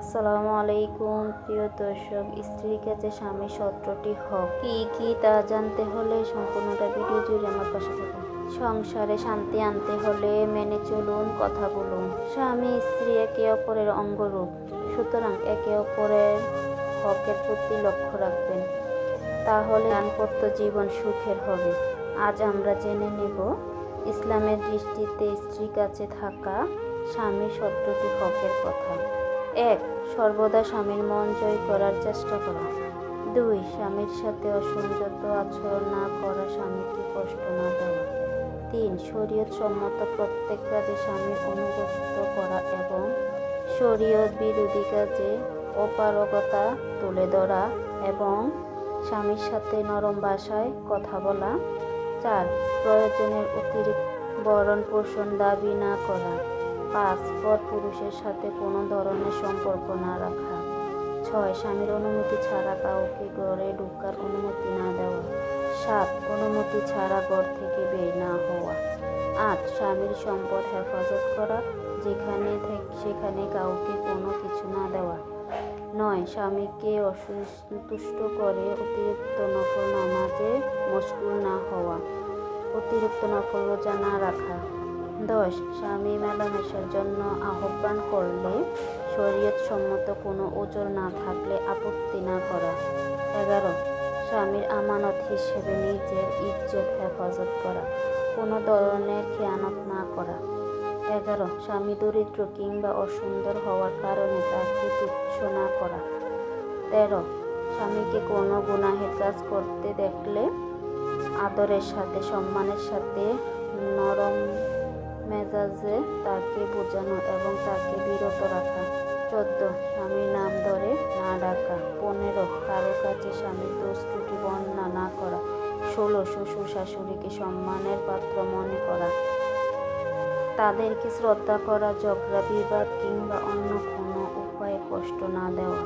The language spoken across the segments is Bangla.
আসসালামু আলাইকুম প্রিয় দর্শক, স্ত্রীর কাছে স্বামী 17টি হক কি তা জানতে হলে সম্পূর্ণটা ভিডিও জুড়ে আমার পাশে থাকুন। সংসারে শান্তি আনতে হলে মেনে চলুন, কথা বলুন। স্বামী স্ত্রী একে অপরের অঙ্গরূপ, সুতরাং একে অপরের হকের প্রতি লক্ষ্য রাখবেন, তাহলে দাম্পত্য জীবন সুখের হবে। আজ আমরা জেনে নেব ইসলামের দৃষ্টিতে স্ত্রীর কাছে থাকা স্বামীর 17টি হকের কথা। 1. সর্বদা স্বামীর মন জয় করার চেষ্টা করা। 2. স্বামীর সাথে অসংযত আচরণ না করা, স্বামীকে কষ্ট না দেওয়া। 3. শরীয়ত সম্মত প্রত্যেক কাজে স্বামীর অনুগত করা এবং শরীয়ত বিরোধী কাজে অপারগতা তুলে ধরা এবং স্বামীর সাথে নরম ভাষায় কথা বলা। 4. প্রয়োজনের অতিরিক্ত ভরণ পোষণ দাবি না করা। 5. পরপুরুষের সাথে কোনো ধরনের সম্পর্ক না রাখা। 6. স্বামীর অনুমতি ছাড়া কাউকে ঘরে ঢোকার অনুমতি না দেওয়া। 7. অনুমতি ছাড়া ঘর থেকে বের না হওয়া। 8. স্বামীর সম্পদ হেফাজত করা, সেখানে কাউকে কোনো কিছু না দেওয়া। 9. স্বামীকে অসন্তুষ্ট করে অতিরিক্ত নফল নামাজে মশগুল না হওয়া, অতিরিক্ত নফল রোজা না রাখা। 10. স্বামী মেলামেশার জন্য আহ্বান করলে শরীয়ত সম্মত কোনো ওজর না থাকলে আপত্তি না করা। 11. স্বামীর আমানত হিসেবে নিজের ইজ্জত হেফাজত করা, কোনো ধরনের খেয়ানত না করা। 11. স্বামী দরিদ্র কিংবা অসুন্দর হওয়ার কারণে তাকে তুচ্ছ না করা। 13. স্বামীকে কোনো গুনাহের কাজ করতে দেখলে আদরের সাথে সম্মানের সাথে নরম মেজাজে তাকে বোঝানো এবং তাকে বিরত রাখা। 14. স্বামীর নাম ধরে না ডাকা। 15. কারো কাছে স্বামীর দোষ ত্রুটি বর্ণনা না করা। 16. শ্বশুর শাশুড়িকে সম্মানের পাত্র মনে করা, তাদেরকে শ্রদ্ধা করা, ঝগড়া বিবাদ কিংবা অন্য কোনো উপায়ে কষ্ট না দেওয়া।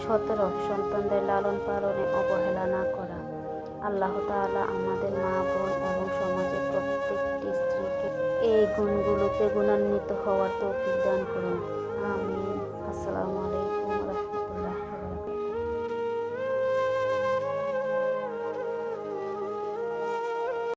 17. সন্তানদের লালন পালনে অবহেলা না করা। আল্লাহ তাআলা আমাদের মা বোন এবং সমাজের প্রত্যেকটি স্ত্রীকে এই গুণগুলোতে গুণান্বিত হওয়ার তৌফিক দান করুন। আমিন। আসসালামু আলাইকুম।